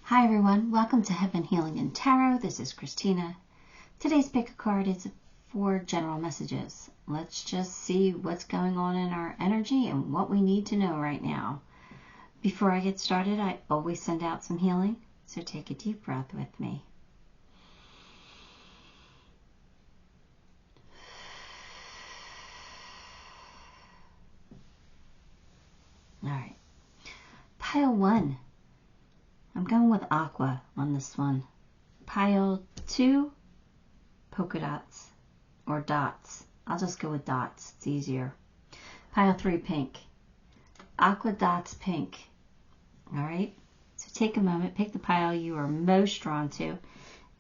Hi everyone, welcome to Heaven Healing and Tarot. This is Christina. Today's pick a card is for general messages. Let's just see what's going on in our energy and what we need to know right now. Before I get started, I always send out some healing, so take a deep breath with me. All right, pile 1. I'm going with Aqua on this one. Pile 2, polka dots or dots. I'll just go with dots. It's easier. Pile 3, pink. Aqua, dots, pink. All right. So take a moment, pick the pile you are most drawn to,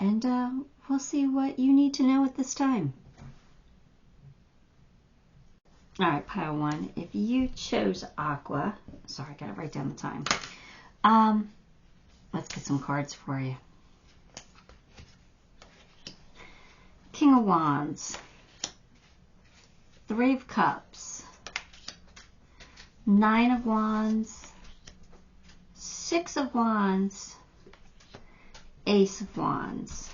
and we'll see what you need to know at this time. All right, pile 1. If you chose Aqua, sorry, I got to write down the time. Let's get some cards for you. King of Wands, 3 of Cups, 9 of Wands, 6 of Wands, Ace of Wands.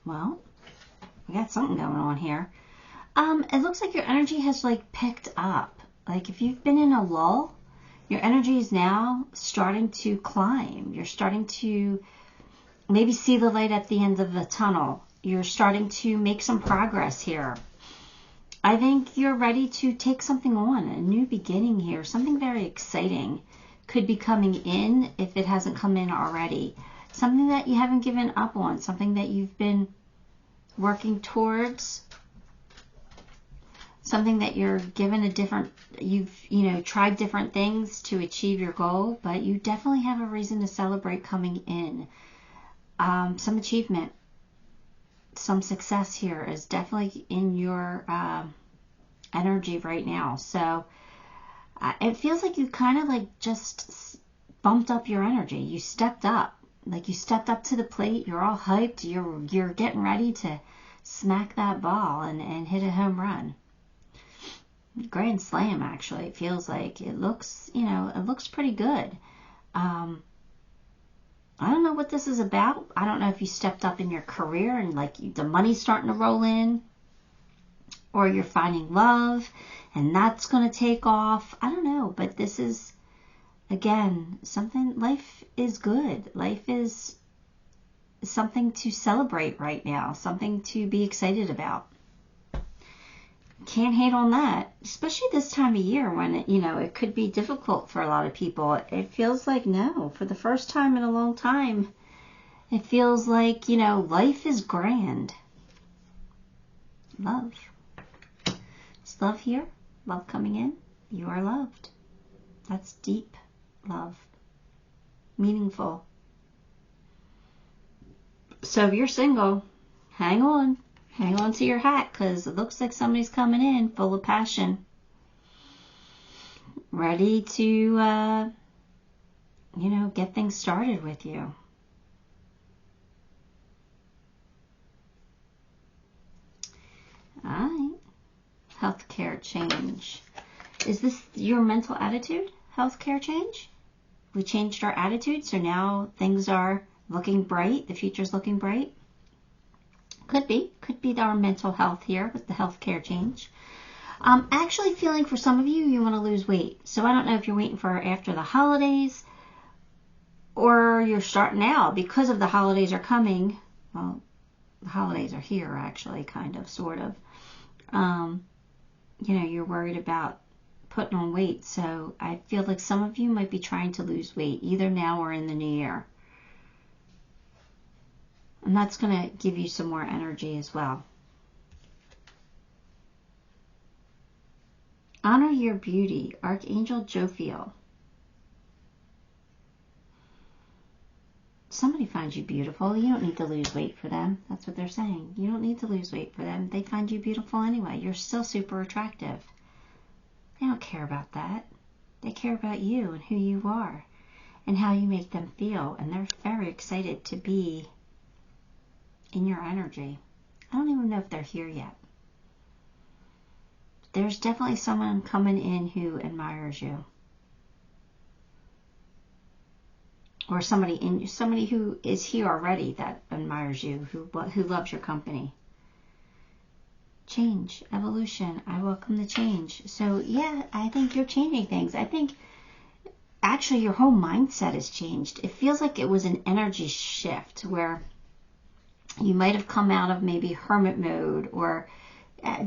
Well, we got something going on here. It looks like your energy has picked up. Like if you've been in a lull, your energy is now starting to climb. You're starting to maybe see the light at the end of the tunnel. You're starting to make some progress here. I think you're ready to take something on, a new beginning here. Something very exciting could be coming in if it hasn't come in already. Something that you haven't given up on, something that you've been working towards. Something that you're given a different, you've tried different things to achieve your goal, but you definitely have a reason to celebrate coming in. Some achievement, some success here is definitely in your energy right now. So it feels like you kind of just bumped up your energy. You stepped up, you stepped up to the plate. You're all hyped. You're getting ready to smack that ball and hit a home run. Grand slam, actually. It feels like it looks, it looks pretty good. I don't know what this is about. I don't know if you stepped up in your career and the money's starting to roll in, or you're finding love and that's going to take off. I don't know, but this is, again, something. Life is good. Life is something to celebrate right now, something to be excited about. Can't hate on that, especially this time of year when it could be difficult for a lot of people. It feels like, no, for the first time in a long time, it feels like, life is grand. Love. Is love here? Love coming in? You are loved. That's deep love. Meaningful. So if you're single, hang on. Hang on to your hat, because it looks like somebody's coming in full of passion. Ready to, get things started with you. All right. Healthcare change. Is this your mental attitude? Healthcare change? We changed our attitude, so now things are looking bright. The future's looking bright. Could be our mental health here with the healthcare change. Actually feeling for some of you want to lose weight. So I don't know if you're waiting for after the holidays or you're starting now because of the holidays are coming. Well, the holidays are here actually, kind of, sort of. You're worried about putting on weight. So I feel like some of you might be trying to lose weight either now or in the new year. And that's going to give you some more energy as well. Honor your beauty, Archangel Jophiel. Somebody finds you beautiful. You don't need to lose weight for them. That's what they're saying. You don't need to lose weight for them. They find you beautiful anyway. You're still super attractive. They don't care about that. They care about you and who you are and how you make them feel. And they're very excited to be in your energy. I don't even know if they're here yet. There's definitely someone coming in who admires you. or somebody who is here already that admires you, who loves your company. Change, evolution. I welcome the change. So yeah, I think you're changing things. I think actually your whole mindset has changed. It feels like it was an energy shift where you might have come out of maybe hermit mode, or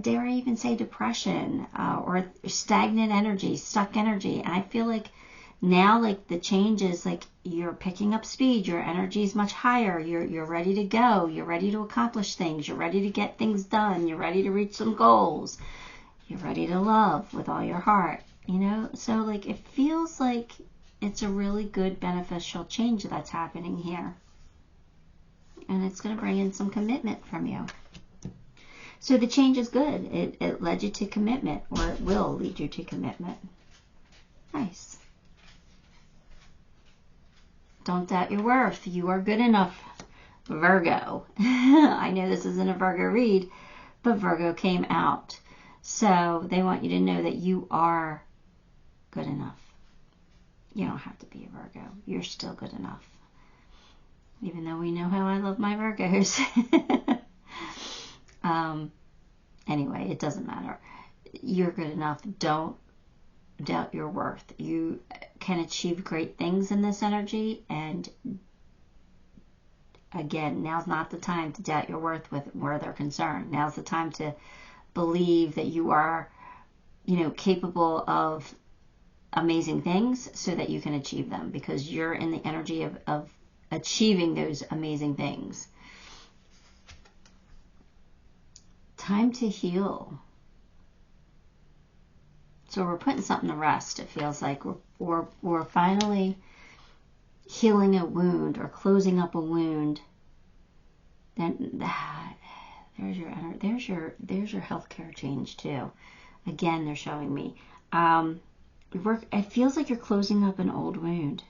dare I even say depression, or stagnant energy, stuck energy. And I feel like now, like, the change is like you're picking up speed. Your energy is much higher. You're ready to go. You're ready to accomplish things. You're ready to get things done. You're ready to reach some goals. You're ready to love with all your heart. You know, so like it feels like it's a really good beneficial change that's happening here. And it's going to bring in some commitment from you. So the change is good. It led you to commitment, or it will lead you to commitment. Nice. Don't doubt your worth. You are good enough, Virgo. I know this isn't a Virgo read, but Virgo came out. So they want you to know that you are good enough. You don't have to be a Virgo. You're still good enough. Even though we know how I love my Virgos. Anyway, it doesn't matter. You're good enough. Don't doubt your worth. You can achieve great things in this energy, and again, now's not the time to doubt your worth with where they're concerned. Now's the time to believe that you are, you know, capable of amazing things so that you can achieve them, because you're in the energy of achieving those amazing things. Time to heal. So we're putting something to rest. It feels like we're finally healing a wound or closing up a wound. Then there's your healthcare change too. Again, they're showing me. It feels like you're closing up an old wound.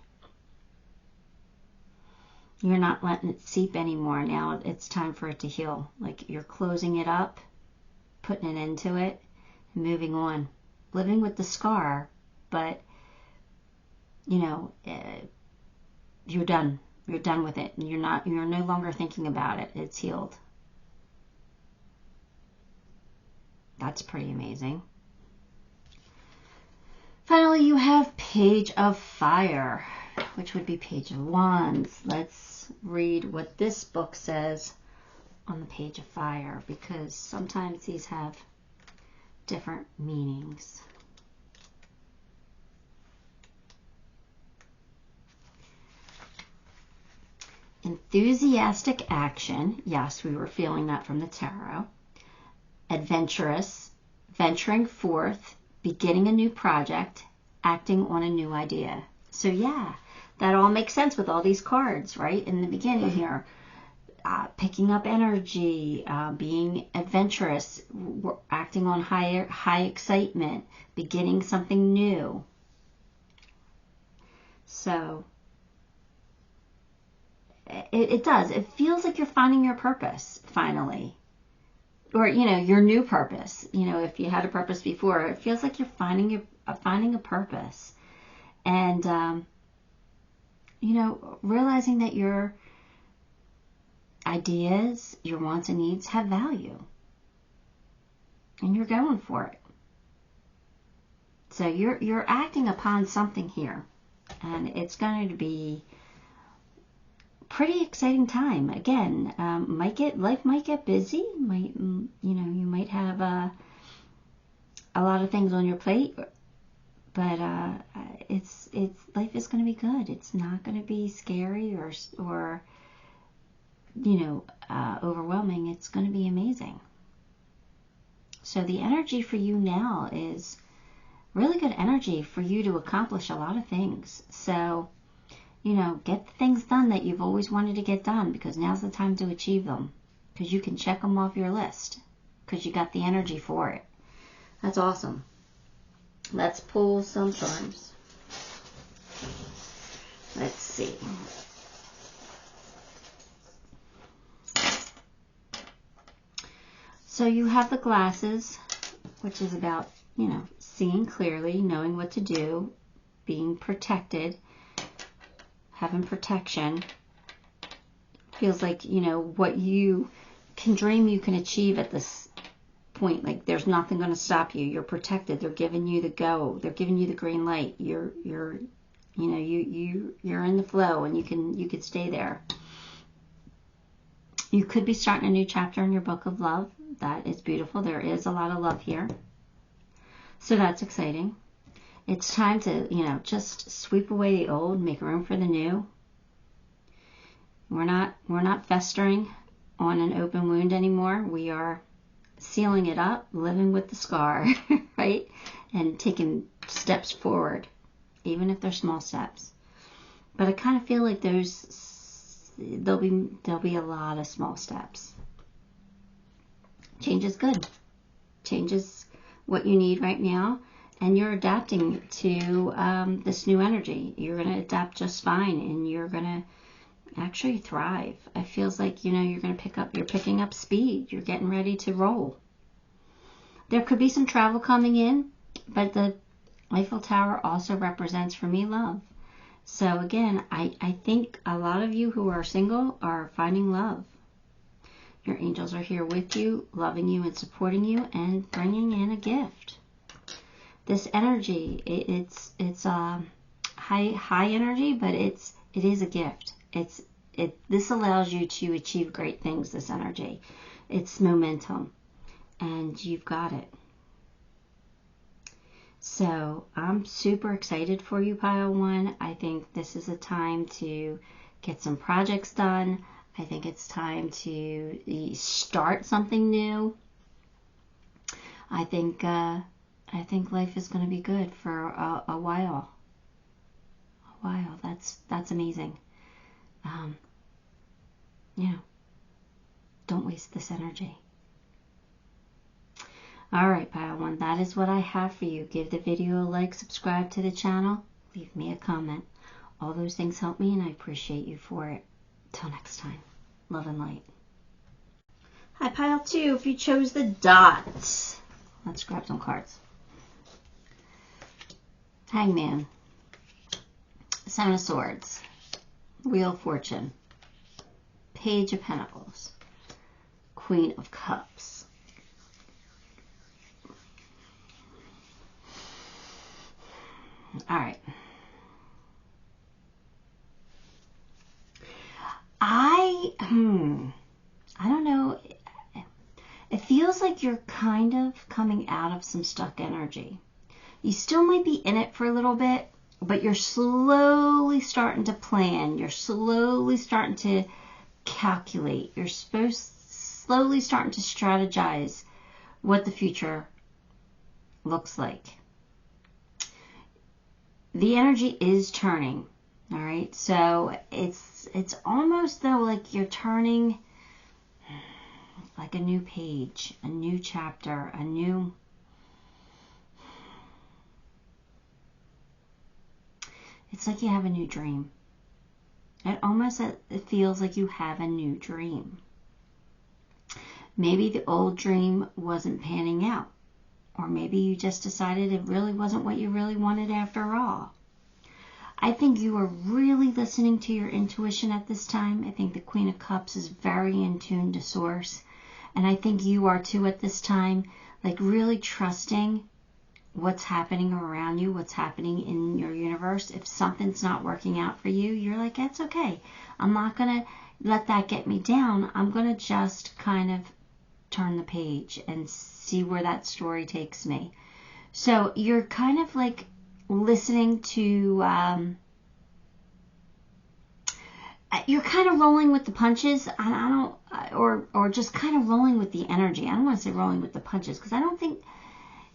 You're not letting it seep anymore. Now it's time for it to heal. Like you're closing it up, putting an end to it, and moving on. Living with the scar, but, you know, you're done. You're done with it. You're no longer thinking about it. It's healed. That's pretty amazing. Finally, you have Page of Fire, which would be Page of Wands. Let's read what this book says on the Page of Fire, because sometimes these have different meanings. Enthusiastic action. Yes, we were feeling that from the tarot. Adventurous, venturing forth, beginning a new project, acting on a new idea. So yeah, that all makes sense with all these cards, right? In the beginning here. Picking up energy, being adventurous, acting on high excitement, beginning something new. So it does. It feels like you're finding your purpose finally, or you know, your new purpose. You know, if you had a purpose before, it feels like you're finding a purpose, and you know, realizing that your ideas, your wants and needs have value, and you're going for it. So you're acting upon something here, and it's going to be pretty exciting time. Again, life might get busy. You might have a lot of things on your plate, but life is going to be good. It's not going to be scary or overwhelming. It's going to be amazing. So the energy for you now is really good energy for you to accomplish a lot of things. So, get the things done that you've always wanted to get done, because now's the time to achieve them, because you can check them off your list because you got the energy for it. That's awesome. Let's pull some charms. Let's see. So you have the glasses, which is about, seeing clearly, knowing what to do, being protected, having protection. Feels like, you know, what you can dream you can achieve at this point. Like there's nothing going to stop you. You're protected. They're giving you the go. They're giving you the green light. You're in the flow, and you can stay there. You could be starting a new chapter in your book of love. That is beautiful. There is a lot of love here. So that's exciting. It's time to, you know, just sweep away the old, make room for the new. We're not festering on an open wound anymore. We are sealing it up, living with the scar, right? And taking steps forward, even if they're small steps. But I kind of feel like there'll be a lot of small steps. Change is good. Change is what you need right now, and you're adapting to this new energy. You're going to adapt just fine, and you're going to actually thrive. It feels like, you know, you're picking up speed. You're getting ready to roll. There could be some travel coming in, but the Eiffel Tower also represents for me love. So again, I think a lot of you who are single are finding love. Your angels are here with you, loving you and supporting you, and bringing in a gift. This energy, it's high energy, but it is a gift. This allows you to achieve great things, this energy. It's momentum, and you've got it. So I'm super excited for you, Pile 1. I think this is a time to get some projects done. I think it's time to start something new. I think life is going to be good for a while. That's amazing. Yeah. Don't waste this energy. All right, Pile 1, that is what I have for you. Give the video a like, subscribe to the channel, leave me a comment. All those things help me, and I appreciate you for it. Till next time, love and light. Hi, Pile 2, if you chose the dots, let's grab some cards. Hangman, Seven of Swords, Wheel of Fortune, Page of Pentacles, Queen of Cups. All right. I don't know. It feels like you're kind of coming out of some stuck energy. You still might be in it for a little bit, but you're slowly starting to plan. You're slowly starting to calculate. You're slowly starting to strategize what the future looks like. The energy is turning, all right? So it's almost though like you're turning like a new page, a new chapter, it's like you have a new dream. It feels like you have a new dream. Maybe the old dream wasn't panning out. Or maybe you just decided it really wasn't what you really wanted after all. I think you are really listening to your intuition at this time. I think the Queen of Cups is very in tune to source. And I think you are too at this time, like really trusting what's happening around you, what's happening in your universe. If something's not working out for you, you're like, that's okay. I'm not going to let that get me down. I'm going to just kind of turn the page and see where that story takes me. So you're kind of like listening to, you're kind of rolling with the punches, and or just kind of rolling with the energy. I don't want to say rolling with the punches, because I don't think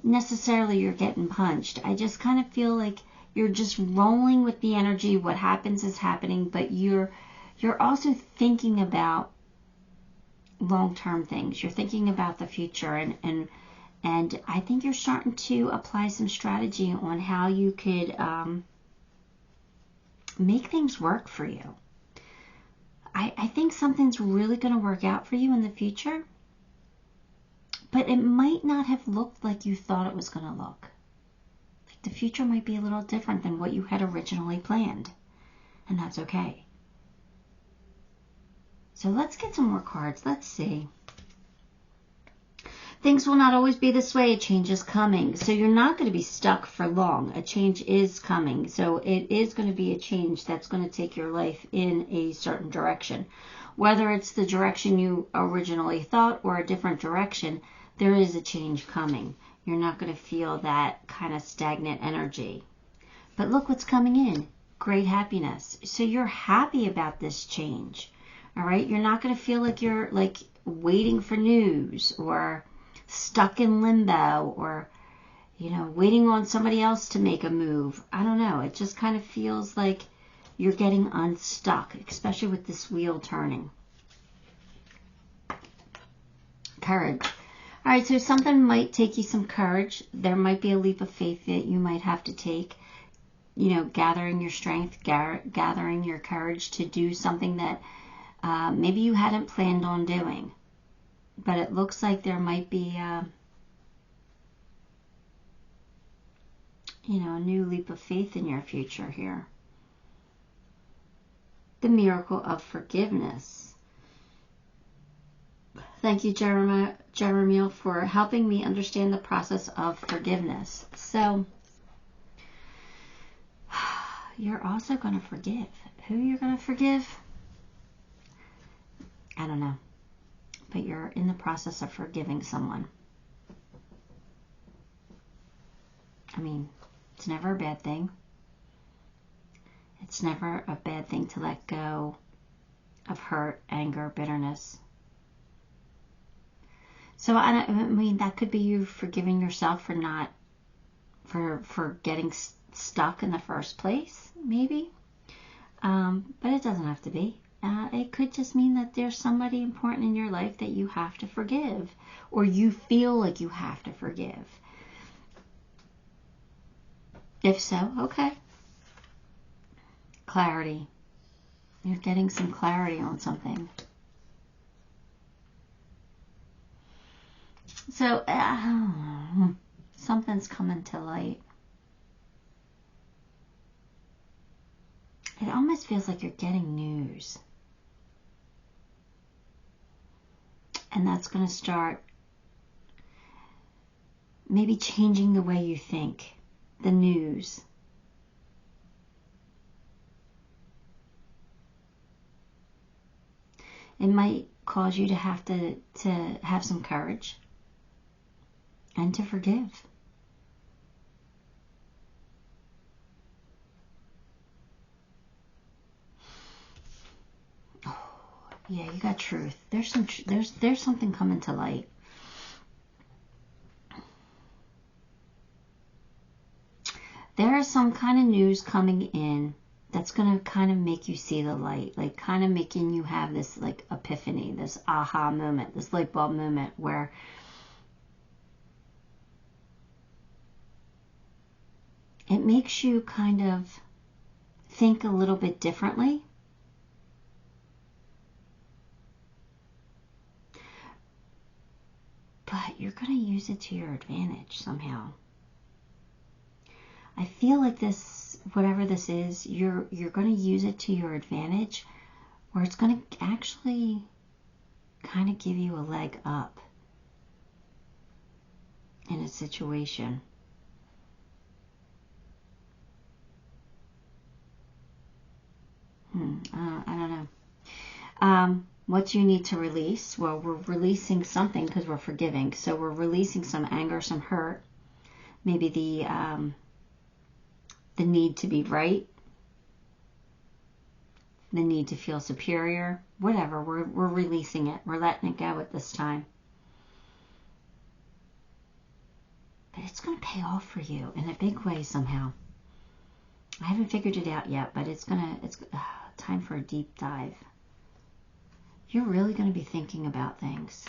necessarily you're getting punched. I just kind of feel like you're just rolling with the energy. What happens is happening, but you're also thinking about long-term things. You're thinking about the future, and I think you're starting to apply some strategy on how you could make things work for you. I think something's really going to work out for you in the future, but it might not have looked like you thought it was going to look. Like the future might be a little different than what you had originally planned. And that's okay. So let's get some more cards. Let's see. Things will not always be this way. A change is coming. So you're not going to be stuck for long. A change is coming. So it is going to be a change that's going to take your life in a certain direction. Whether it's the direction you originally thought or a different direction, there is a change coming. You're not going to feel that kind of stagnant energy. But look what's coming in. Great happiness. So you're happy about this change. All right? You're not going to feel like you're like waiting for news or stuck in limbo or, you know, waiting on somebody else to make a move. I don't know. It just kind of feels like you're getting unstuck, especially with this wheel turning. Courage. All right, so something might take you some courage. There might be a leap of faith that you might have to take. You know, gathering your strength, gathering your courage to do something that maybe you hadn't planned on doing. But it looks like there might be, you know, a new leap of faith in your future here. The miracle of forgiveness. Thank you, Jeremiah, for helping me understand the process of forgiveness. So, you're also going to forgive. Who you're going to forgive? I don't know. But you're in the process of forgiving someone. I mean, it's never a bad thing. It's never a bad thing to let go of hurt, anger, bitterness. So I mean, that could be you forgiving yourself for not, for getting stuck in the first place, maybe. But it doesn't have to be. It could just mean that there's somebody important in your life that you have to forgive, or you feel like you have to forgive. If so, okay. Clarity. You're getting some clarity on something. So, something's coming to light. It almost feels like you're getting news. And that's going to start maybe changing the way you think. The news. It might cause you to have some courage and to forgive. Yeah, you got truth. There's something coming to light. There is some kind of news coming in that's going to kind of make you see the light, like kind of making you have this like epiphany, this aha moment, this light bulb moment where it makes you kind of think a little bit differently. But you're going to use it to your advantage somehow. I feel like this, whatever this is, you're going to use it to your advantage, or it's going to actually kind of give you a leg up in a situation. I don't know. What you need to release? Well, we're releasing something because we're forgiving. So we're releasing some anger, some hurt, maybe the need to be right, the need to feel superior, whatever. We're releasing it. We're letting it go at this time. But it's going to pay off for you in a big way somehow. I haven't figured it out yet, but it's time for a deep dive. You're really going to be thinking about things.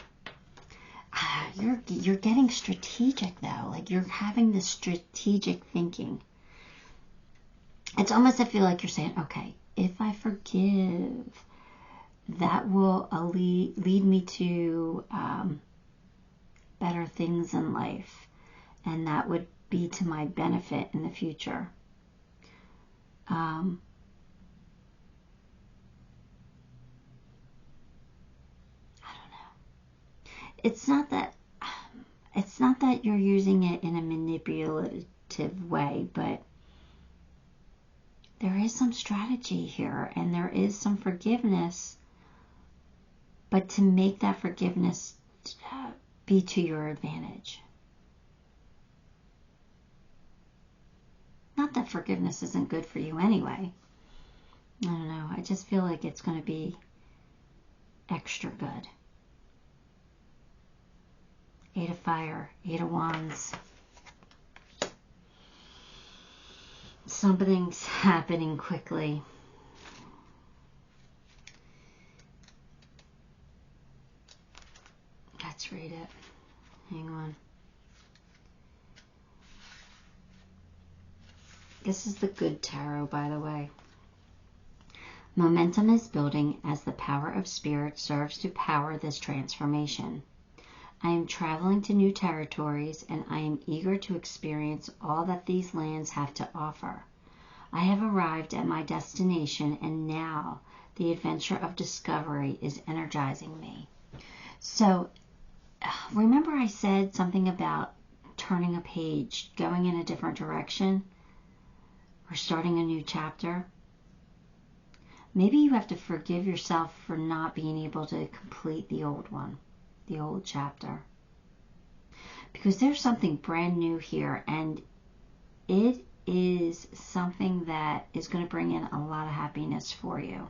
You're getting strategic though. Like you're having this strategic thinking. It's almost, I feel like you're saying, okay, if I forgive, that will lead me to better things in life. And that would be to my benefit in the future. it's not that you're using it in a manipulative way, but there is some strategy here and there is some forgiveness, but to make that forgiveness be to your advantage. Not that forgiveness isn't good for you anyway. I don't know. I just feel like it's going to be extra good. 8 of Fire, 8 of Wands. Something's happening quickly. Let's read it. Hang on. This is the good tarot, by the way. Momentum is building as the power of spirit serves to power this transformation. I am traveling to new territories and I am eager to experience all that these lands have to offer. I have arrived at my destination and now the adventure of discovery is energizing me. So, remember I said something about turning a page, going in a different direction, or starting a new chapter? Maybe you have to forgive yourself for not being able to complete the old one, the old chapter. Because there's something brand new here, and it is something that is going to bring in a lot of happiness for you.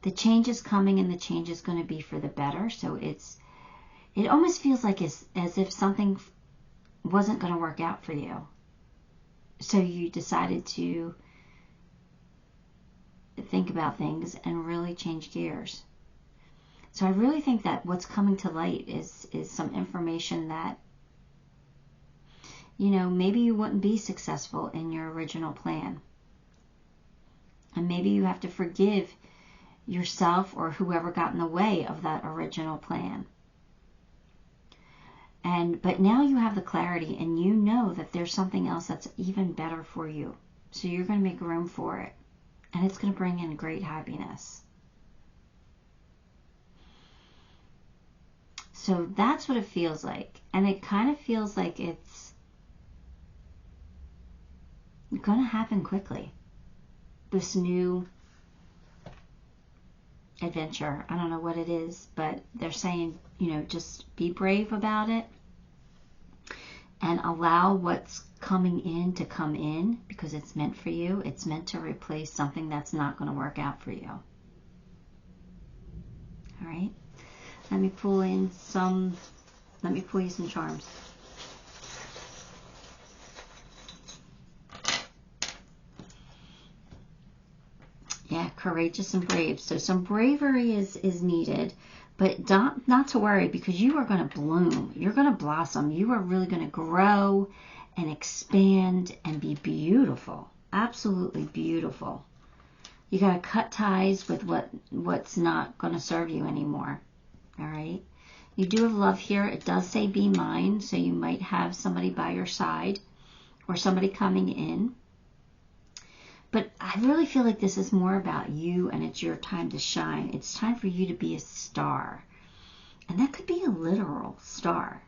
The change is coming, and the change is going to be for the better. So it almost feels like as if something wasn't going to work out for you. So you decided to think about things and really change gears. So I really think that what's coming to light is some information that, you know, maybe you wouldn't be successful in your original plan. And maybe you have to forgive yourself or whoever got in the way of that original plan. But now you have the clarity and you know that there's something else that's even better for you. So you're going to make room for it. And it's going to bring in great happiness. So that's what it feels like. And it kind of feels like it's going to happen quickly. This new adventure. I don't know what it is, but they're saying, you know, just be brave about it and allow what's coming in to come in because it's meant for you. It's meant to replace something that's not going to work out for you. All right. Let me pull you some charms. Yeah, courageous and brave. So some bravery is needed, but not to worry because you are going to bloom. You're going to blossom. You are really going to grow and expand and be beautiful. Absolutely beautiful. You got to cut ties with what's not going to serve you anymore. All right. You do have love here. It does say be mine, so you might have somebody by your side or somebody coming in. But I really feel like this is more about you and it's your time to shine. It's time for you to be a star. And that could be a literal star.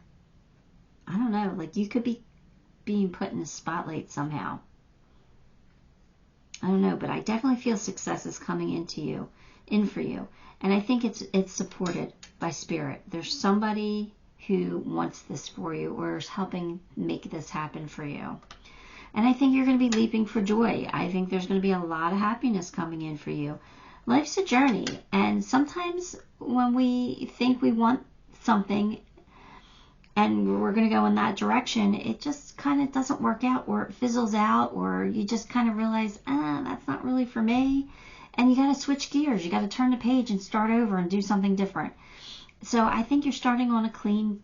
I don't know. Like you could be being put in the spotlight somehow. I don't know. But I definitely feel success is coming in for you. And I think it's supported by spirit. There's somebody who wants this for you or is helping make this happen for you. And I think you're going to be leaping for joy. I think there's going to be a lot of happiness coming in for you. Life's a journey. And sometimes when we think we want something and we're going to go in that direction, it just kind of doesn't work out or it fizzles out or you just kind of realize, that's not really for me. And you got to switch gears. You got to turn the page and start over and do something different. So I think you're starting on a clean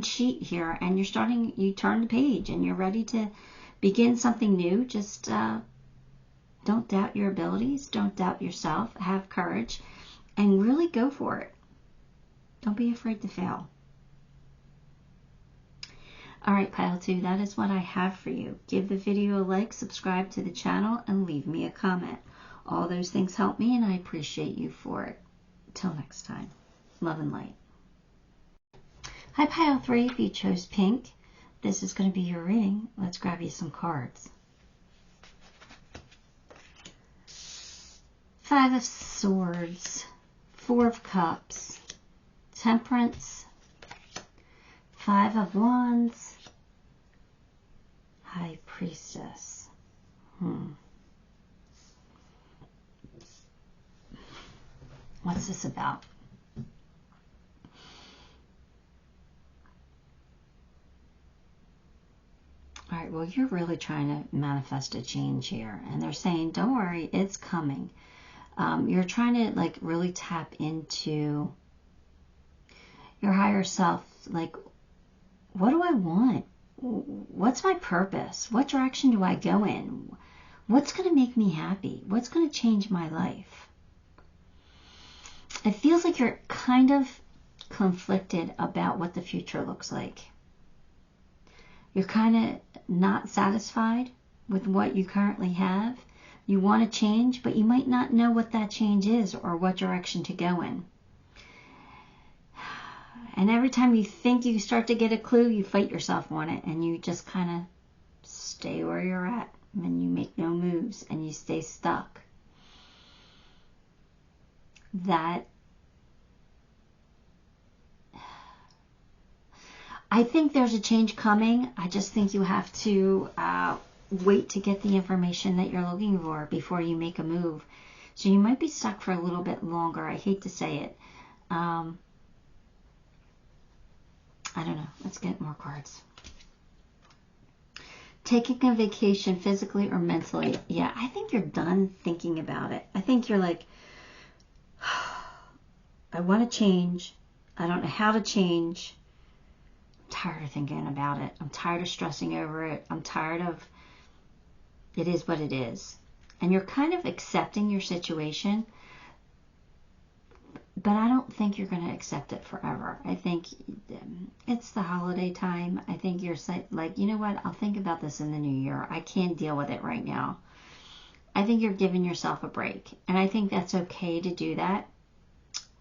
sheet here, and you turn the page and you're ready to begin something new. Just don't doubt your abilities. Don't doubt yourself. Have courage and really go for it. Don't be afraid to fail. All right, Pile 2, that is what I have for you. Give the video a like, subscribe to the channel, and leave me a comment. All those things help me, and I appreciate you for it. Till next time, love and light. Hi, Pile 3, if you chose pink, this is going to be your reading. Let's grab you some cards. 5 of Swords, 4 of Cups, Temperance, 5 of Wands, High Priestess. What's this about? All right, well, you're really trying to manifest a change here. And they're saying, don't worry, it's coming. You're trying to, like, really tap into your higher self. Like, what do I want? What's my purpose? What direction do I go in? What's going to make me happy? What's going to change my life? It feels like you're kind of conflicted about what the future looks like. You're kind of not satisfied with what you currently have. You want to change, but you might not know what that change is or what direction to go in. And every time you think you start to get a clue, you fight yourself on it, and you just kind of stay where you're at, and you make no moves, and you stay stuck. I think there's a change coming. I just think you have to wait to get the information that you're looking for before you make a move. So you might be stuck for a little bit longer. I hate to say it. I don't know. Let's get more cards. Taking a vacation physically or mentally. Yeah, I think you're done thinking about it. I think you're like, I want to change. I don't know how to change. I'm tired of thinking about it. I'm tired of stressing over it. I'm tired of it is what it is. And you're kind of accepting your situation, but I don't think you're going to accept it forever. I think it's the holiday time. I think you're like, you know what? I'll think about this in the new year. I can't deal with it right now. I think you're giving yourself a break. And I think that's okay to do that.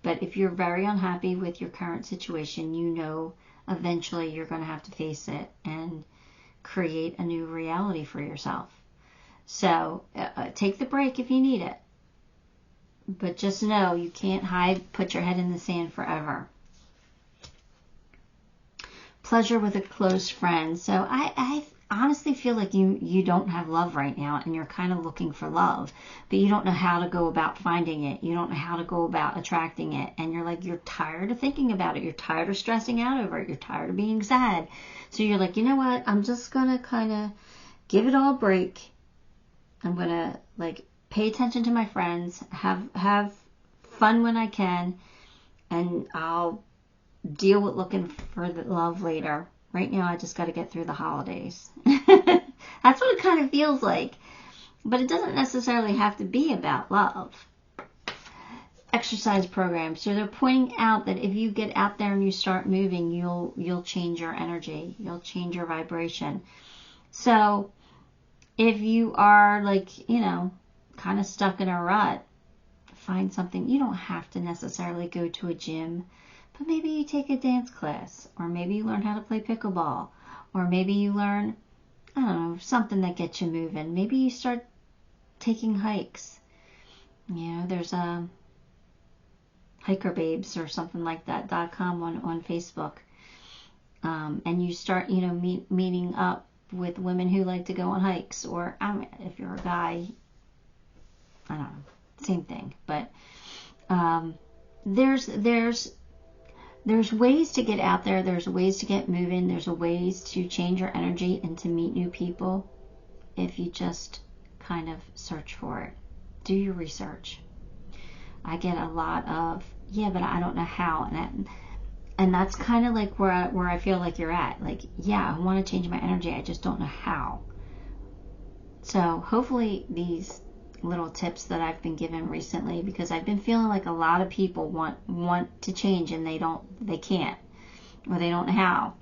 But if you're very unhappy with your current situation, you know eventually you're going to have to face it and create a new reality for yourself. So take the break if you need it. But just know you can't put your head in the sand forever. Pleasure with a close friend. So I honestly feel like you don't have love right now, and you're kind of looking for love, but you don't know how to go about finding it. You don't know how to go about attracting it. And you're tired of thinking about it. You're tired of stressing out over it. You're tired of being sad. So you're like, you know what? I'm just going to kind of give it all a break. I'm going to pay attention to my friends, have fun when I can, and I'll deal with looking for the love later. Right now, I just got to get through the holidays. That's what it kind of feels like. But it doesn't necessarily have to be about love. Exercise program. So they're pointing out that if you get out there and you start moving, you'll change your energy. You'll change your vibration. So if you are kind of stuck in a rut, find something. You don't have to necessarily go to a gym, but maybe you take a dance class, or maybe you learn how to play pickleball, or maybe you learn, I don't know, something that gets you moving. Maybe you start taking hikes. There's a HikerBabes or something like that .com on Facebook, and you start meeting up with women who like to go on hikes, or if you're a guy, I don't know, same thing. But there's ways to get out there. There's ways to get moving. There's ways to change your energy and to meet new people if you just kind of search for it. Do your research. I get a lot of, yeah, but I don't know how. And that's kind of like where I feel like you're at. Like, yeah, I want to change my energy. I just don't know how. So hopefully these little tips that I've been given recently, because I've been feeling like a lot of people want to change and they can't, or they don't know how.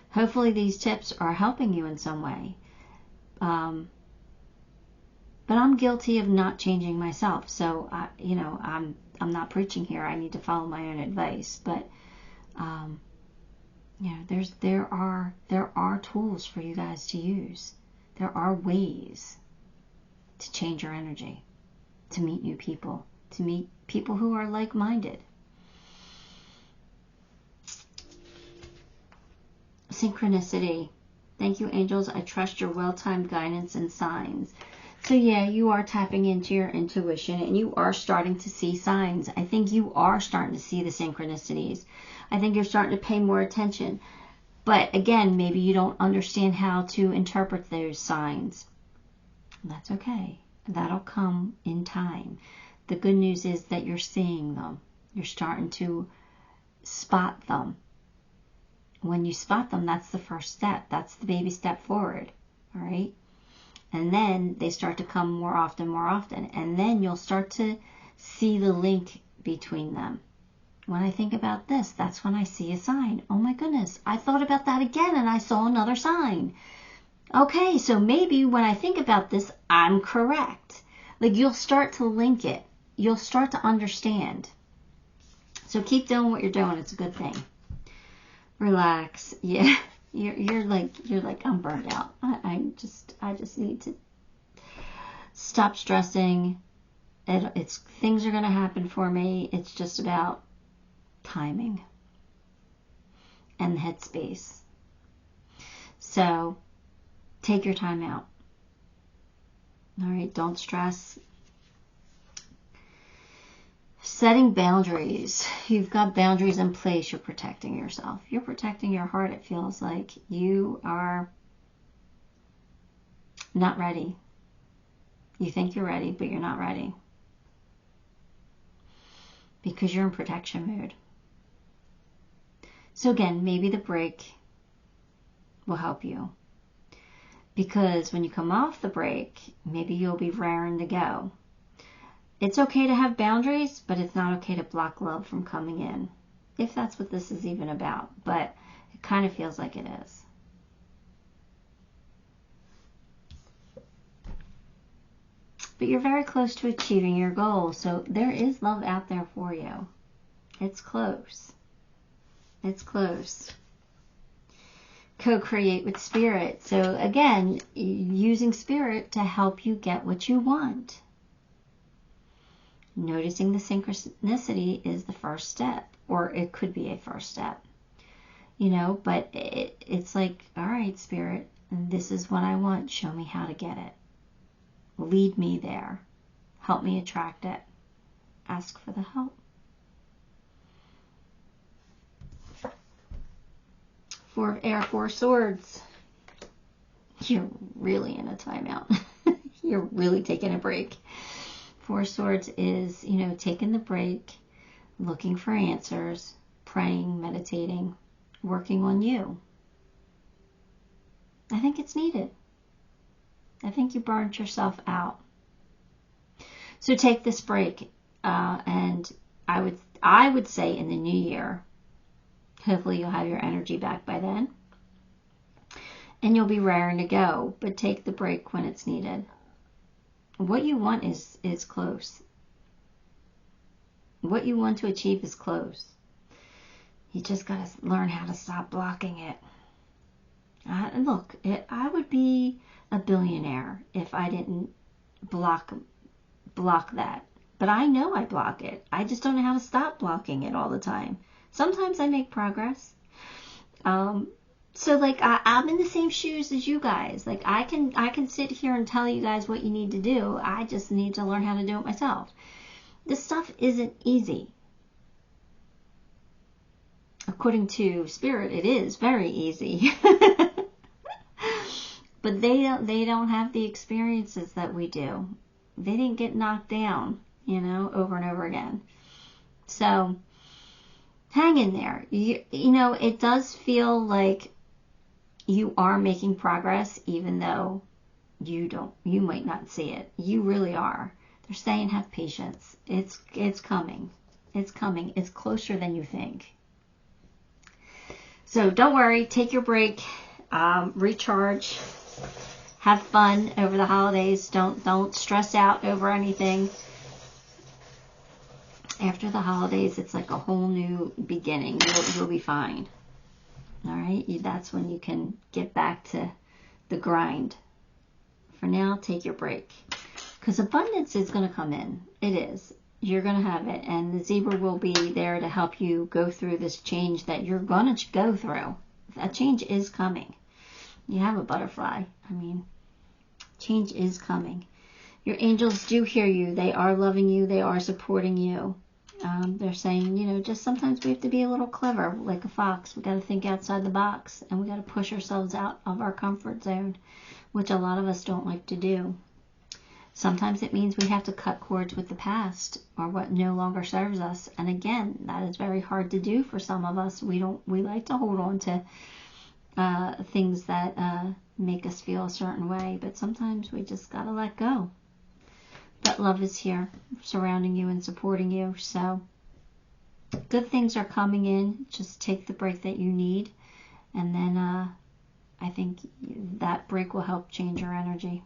Hopefully these tips are helping you in some way. But I'm guilty of not changing myself. So I'm not preaching here. I need to follow my own advice. But You know, there are tools for you guys to use. There are ways to change your energy, to meet new people, to meet people who are like-minded. Synchronicity. Thank you, angels. I trust your well-timed guidance and signs. So yeah, you are tapping into your intuition and you are starting to see signs. I think you are starting to see the synchronicities. I think you're starting to pay more attention. But again, maybe you don't understand how to interpret those signs. That's okay. That'll come in time. The good news is that you're seeing them. You're starting to spot them. When you spot them, that's the first step. That's the baby step forward. All right? And then they start to come more often. And then you'll start to see the link between them. When I think about this, that's when I see a sign. Oh my goodness, I thought about that again and I saw another sign. Okay, so maybe when I think about this, I'm correct. Like, you'll start to link it. You'll start to understand. So keep doing what you're doing. It's a good thing. Relax. Yeah, you're like I'm burned out. I just need to stop stressing. It's things are going to happen for me. It's just about timing and headspace. So take your time out. All right, don't stress. Setting boundaries. You've got boundaries in place. You're protecting yourself. You're protecting your heart. It feels like you are not ready. You think you're ready, but you're not ready. Because you're in protection mode. So again, maybe the break will help you. Because when you come off the break, maybe you'll be raring to go. It's okay to have boundaries, but it's not okay to block love from coming in. If that's what this is even about. But it kind of feels like it is. But you're very close to achieving your goal. So there is love out there for you. It's close. It's close. Co-create with spirit. So again, using spirit to help you get what you want. Noticing the synchronicity is the first step. Or it could be a first step. You know, but it's like, all right, spirit, this is what I want. Show me how to get it. Lead me there. Help me attract it. Ask for the help. Four of Air, Four Swords. You're really in a timeout. You're really taking a break. Four Swords is, you know, taking the break, looking for answers, praying, meditating, working on you. I think it's needed. I think you burnt yourself out. So take this break, and I would say in the new year, hopefully you'll have your energy back by then, and you'll be raring to go. But take the break when it's needed. What you want is close. What you want to achieve is close. You just got to learn how to stop blocking it. Look, I would be a billionaire if I didn't block that. But I know I block it. I just don't know how to stop blocking it all the time. Sometimes I make progress. So like I'm in the same shoes as you guys. Like I can sit here and tell you guys what you need to do. I just need to learn how to do it myself. This stuff isn't easy. According to Spirit, it is very easy. But they don't have the experiences that we do. They didn't get knocked down, you know, over and over again. So hang in there. You know, it does feel like you are making progress, even though you might not see it. You really are. They're saying have patience. It's coming. It's coming. It's closer than you think. So don't worry. Take your break. Recharge. Have fun over the holidays. Don't stress out over anything. After the holidays, it's like a whole new beginning. You'll be fine. All right? That's when you can get back to the grind. For now, take your break. Because abundance is going to come in. It is. You're going to have it. And the zebra will be there to help you go through this change that you're going to go through. That change is coming. You have a butterfly. I mean, change is coming. Your angels do hear you. They are loving you. They are supporting you. They're saying, you know, just sometimes we have to be a little clever, like a fox. We got to think outside the box, and we got to push ourselves out of our comfort zone, which a lot of us don't like to do. Sometimes it means we have to cut cords with the past or what no longer serves us. And again, that is very hard to do for some of us. We like to hold on to things that make us feel a certain way, but sometimes we just got to let go. But love is here, surrounding you and supporting you. So good things are coming in. Just take the break that you need. And then I think that break will help change your energy.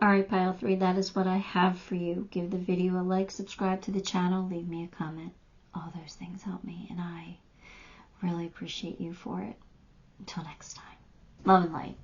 All right, Pile 3, that is what I have for you. Give the video a like, subscribe to the channel, leave me a comment. All those things help me, and I really appreciate you for it. Until next time, love and light.